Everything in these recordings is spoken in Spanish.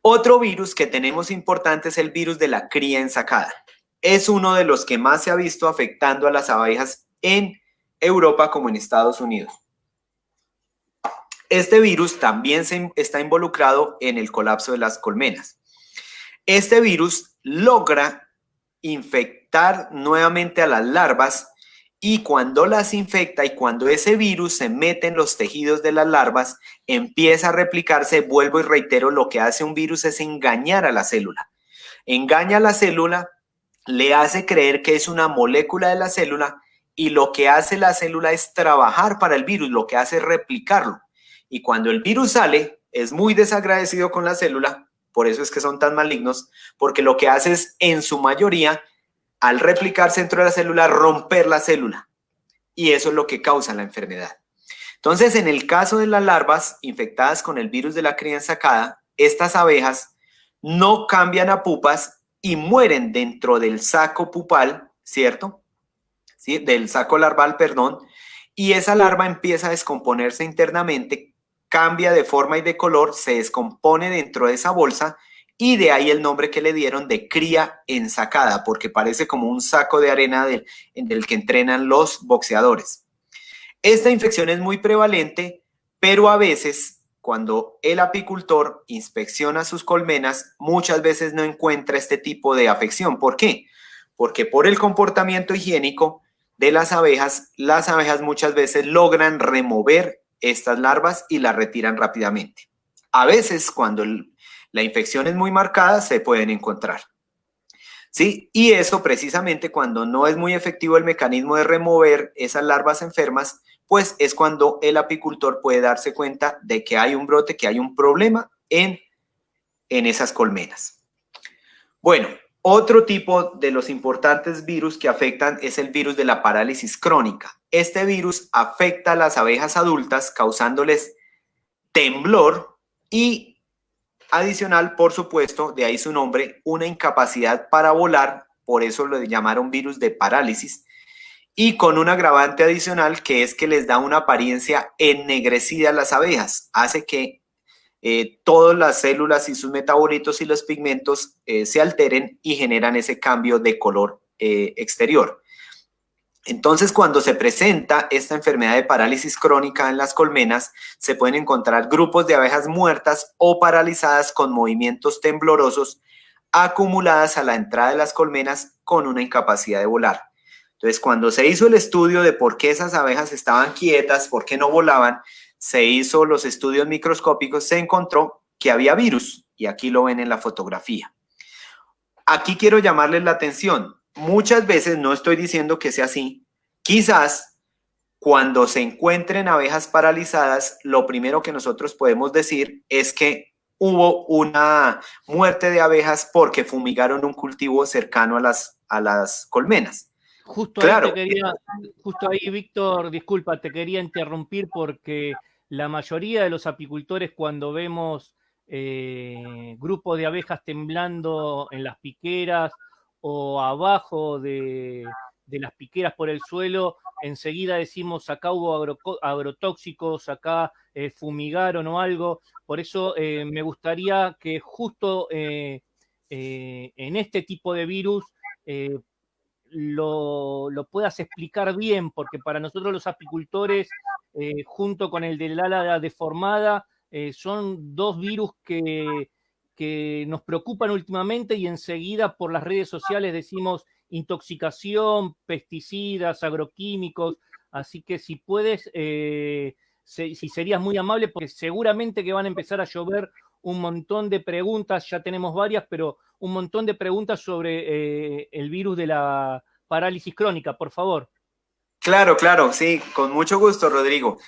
Otro virus que tenemos importante es el virus de la cría ensacada. Es uno de los que más se ha visto afectando a las abejas en Europa como en Estados Unidos. Este virus también está involucrado en el colapso de las colmenas. Este virus logra infectar nuevamente a las larvas y cuando las infecta y cuando ese virus se mete en los tejidos de las larvas, empieza a replicarse. Vuelvo y reitero, lo que hace un virus es engañar a la célula. Engaña a la célula, le hace creer que es una molécula de la célula y lo que hace la célula es trabajar para el virus, lo que hace es replicarlo. Y cuando el virus sale, es muy desagradecido con la célula, por eso es que son tan malignos, porque lo que hace es, en su mayoría, al replicarse dentro de la célula, romper la célula. Y eso es lo que causa la enfermedad. Entonces, en el caso de las larvas infectadas con el virus de la cría ensacada, estas abejas no cambian a pupas y mueren dentro del saco pupal, ¿cierto? ¿Sí? Del saco larval, perdón, y esa larva empieza a descomponerse internamente, cambia de forma y de color, se descompone dentro de esa bolsa y de ahí el nombre que le dieron de cría ensacada, porque parece como un saco de arena en el que entrenan los boxeadores. Esta infección es muy prevalente, pero a veces cuando el apicultor inspecciona sus colmenas, muchas veces no encuentra este tipo de afección. ¿Por qué? Porque por el comportamiento higiénico de las abejas muchas veces logran remover estas larvas y las retiran rápidamente. A veces, cuando la infección es muy marcada, se pueden encontrar. ¿Sí? Y eso precisamente cuando no es muy efectivo el mecanismo de remover esas larvas enfermas, pues es cuando el apicultor puede darse cuenta de que hay un brote, que hay un problema en esas colmenas. Bueno, otro tipo de los importantes virus que afectan es el virus de la parálisis crónica. Este virus afecta a las abejas adultas causándoles temblor y adicional, por supuesto, de ahí su nombre, una incapacidad para volar, por eso lo llamaron virus de parálisis, y con un agravante adicional que es que les da una apariencia ennegrecida a las abejas, hace que todas las células y sus metabolitos y los pigmentos se alteren y generan ese cambio de color exterior. Entonces, cuando se presenta esta enfermedad de parálisis crónica en las colmenas, se pueden encontrar grupos de abejas muertas o paralizadas con movimientos temblorosos acumuladas a la entrada de las colmenas con una incapacidad de volar. Entonces, cuando se hizo el estudio de por qué esas abejas estaban quietas, por qué no volaban, se hizo los estudios microscópicos, se encontró que había virus, y aquí lo ven en la fotografía. Aquí quiero llamarles la atención. Muchas veces, no estoy diciendo que sea así, quizás cuando se encuentren abejas paralizadas, lo primero que nosotros podemos decir es que hubo una muerte de abejas porque fumigaron un cultivo cercano a las colmenas. Justo ahí Claro, te quería, justo ahí, Víctor, disculpa, te quería interrumpir porque la mayoría de los apicultores cuando vemos grupos de abejas temblando en las piqueras o abajo de las piqueras por el suelo, enseguida decimos acá hubo agrotóxicos, acá fumigaron o algo. Por eso me gustaría que justo en este tipo de virus lo puedas explicar bien, porque para nosotros los apicultores, junto con el del ala deformada, son dos virus que nos preocupan últimamente y enseguida por las redes sociales decimos intoxicación, pesticidas, agroquímicos, así que si puedes, si serías muy amable, porque seguramente que van a empezar a llover un montón de preguntas, ya tenemos varias, pero un montón de preguntas sobre el virus de la parálisis crónica, por favor. claro, claro, sí, con mucho gusto, Rodrigo.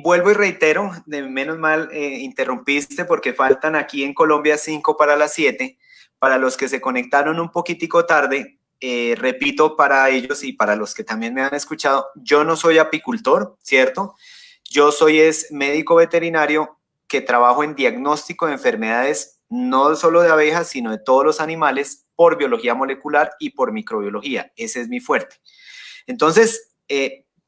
Vuelvo y reitero, menos mal interrumpiste porque faltan aquí en Colombia 5 para las 7. Para los que se conectaron un poquitico tarde, repito para ellos y para los que también me han escuchado, yo no soy apicultor, ¿cierto? Yo soy médico veterinario que trabajo en diagnóstico de enfermedades no solo de abejas, sino de todos los animales por biología molecular y por microbiología. Ese es mi fuerte. Entonces,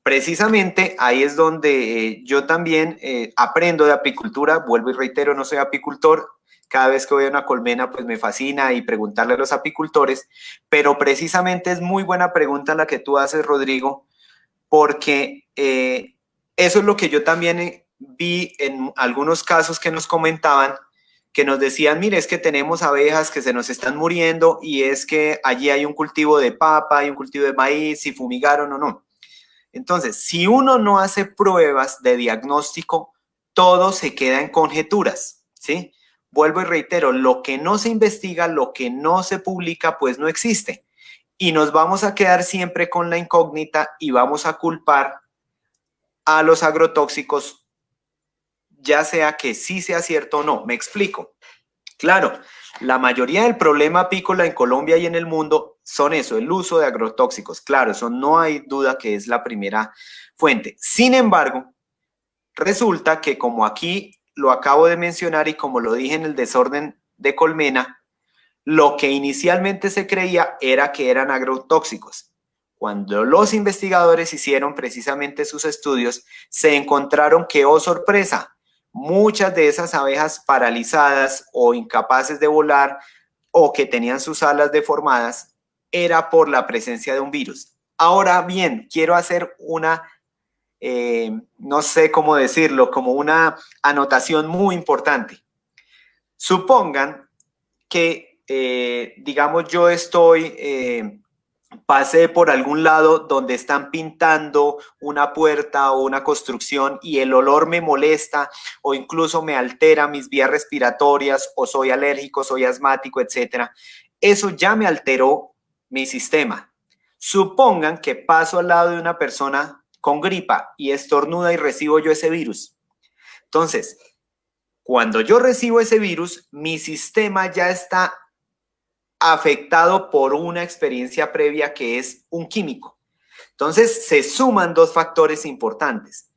precisamente ahí es donde yo también aprendo de apicultura, vuelvo y reitero, no soy apicultor, cada vez que voy a una colmena, pues me fascina y preguntarle a los apicultores, pero precisamente es muy buena pregunta la que tú haces, Rodrigo, porque eso es lo que yo también vi en algunos casos que nos comentaban, que nos decían, mire, es que tenemos abejas que se nos están muriendo y es que allí hay un cultivo de papa, hay un cultivo de maíz, si fumigaron o no. Entonces, si uno no hace pruebas de diagnóstico, todo se queda en conjeturas, ¿sí? Vuelvo y reitero, lo que no se investiga, lo que no se publica, pues no existe. Y nos vamos a quedar siempre con la incógnita y vamos a culpar a los agrotóxicos, ya sea que sí sea cierto o no. Me explico. Claro, la mayoría del problema apícola en Colombia y en el mundo son eso, el uso de agrotóxicos. Claro, eso no hay duda que es la primera fuente. Sin embargo, resulta que como aquí lo acabo de mencionar y como lo dije en el desorden de colmena, lo que inicialmente se creía era que eran agrotóxicos. Cuando los investigadores hicieron precisamente sus estudios, se encontraron que, oh sorpresa, muchas de esas abejas paralizadas o incapaces de volar o que tenían sus alas deformadas era por la presencia de un virus. Ahora bien, quiero hacer una, no sé cómo decirlo, como una anotación muy importante. Supongan que, digamos, yo pasé por algún lado donde están pintando una puerta o una construcción y el olor me molesta o incluso me altera mis vías respiratorias o soy alérgico, soy asmático, etcétera. Eso ya me alteró mi sistema. Supongan que paso al lado de una persona con gripa y estornuda y recibo yo ese virus. Entonces, cuando yo recibo ese virus, mi sistema ya está afectado por una experiencia previa que es un químico. Entonces, se suman dos factores importantes.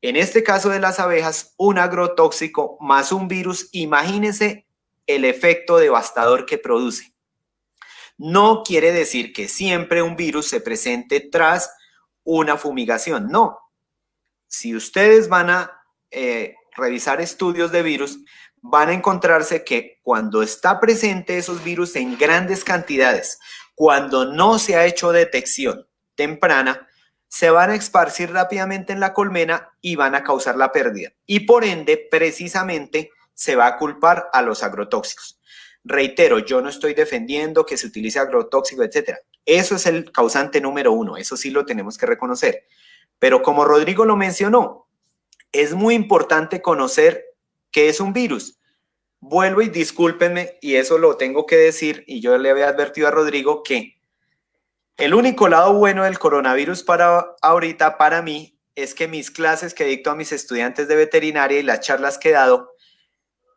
En este caso de las abejas, un agrotóxico más un virus, imagínense el efecto devastador que produce. No quiere decir que siempre un virus se presente tras una fumigación, no. Si ustedes van a revisar estudios de virus, van a encontrarse que cuando está presente esos virus en grandes cantidades, cuando no se ha hecho detección temprana, se van a esparcir rápidamente en la colmena y van a causar la pérdida. Y por ende, precisamente, se va a culpar a los agrotóxicos. Reitero, yo no estoy defendiendo que se utilice agrotóxico, etcétera. Eso es el causante número uno, eso sí lo tenemos que reconocer. Pero como Rodrigo lo mencionó, es muy importante conocer qué es un virus. Vuelvo y discúlpenme, y eso lo tengo que decir, y yo le había advertido a Rodrigo que el único lado bueno del coronavirus para ahorita, para mí, es que mis clases que dicto a mis estudiantes de veterinaria y las charlas que he dado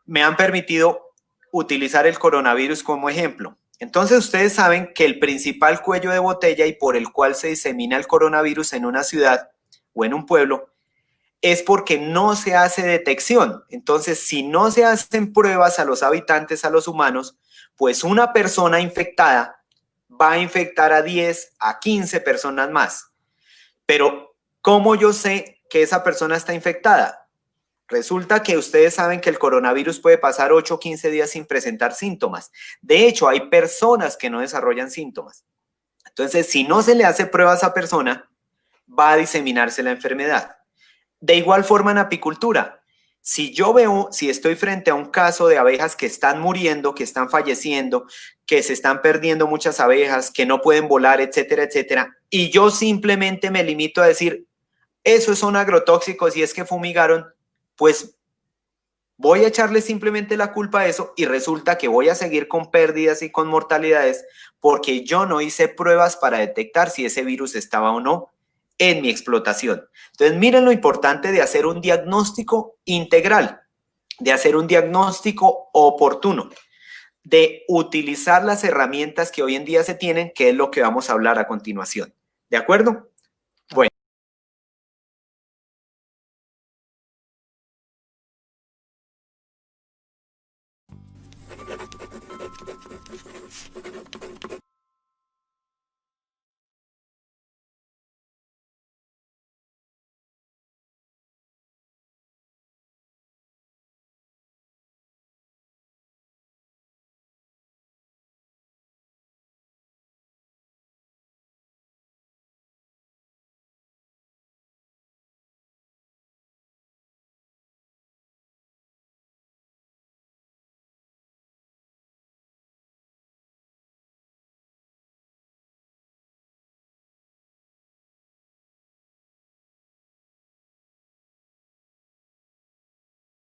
me han permitido utilizar el coronavirus como ejemplo. Entonces ustedes saben que el principal cuello de botella y por el cual se disemina el coronavirus en una ciudad o en un pueblo es porque no se hace detección. Entonces, si no se hacen pruebas a los habitantes, a los humanos, pues una persona infectada va a infectar a 10, a 15 personas más. Pero, ¿cómo yo sé que esa persona está infectada? Resulta que ustedes saben que el coronavirus puede pasar 8 o 15 días sin presentar síntomas. De hecho, hay personas que no desarrollan síntomas. Entonces, si no se le hace prueba a esa persona, va a diseminarse la enfermedad. De igual forma en apicultura, si estoy frente a un caso de abejas que están muriendo, que están falleciendo, que se están perdiendo muchas abejas, que no pueden volar, etcétera, etcétera, y yo simplemente me limito a decir, esos son agrotóxicos y es que fumigaron, pues voy a echarle simplemente la culpa a eso y resulta que voy a seguir con pérdidas y con mortalidades porque yo no hice pruebas para detectar si ese virus estaba o no en mi explotación. Entonces, miren lo importante de hacer un diagnóstico integral, de hacer un diagnóstico oportuno, de utilizar las herramientas que hoy en día se tienen, que es lo que vamos a hablar a continuación. ¿De acuerdo? Bueno.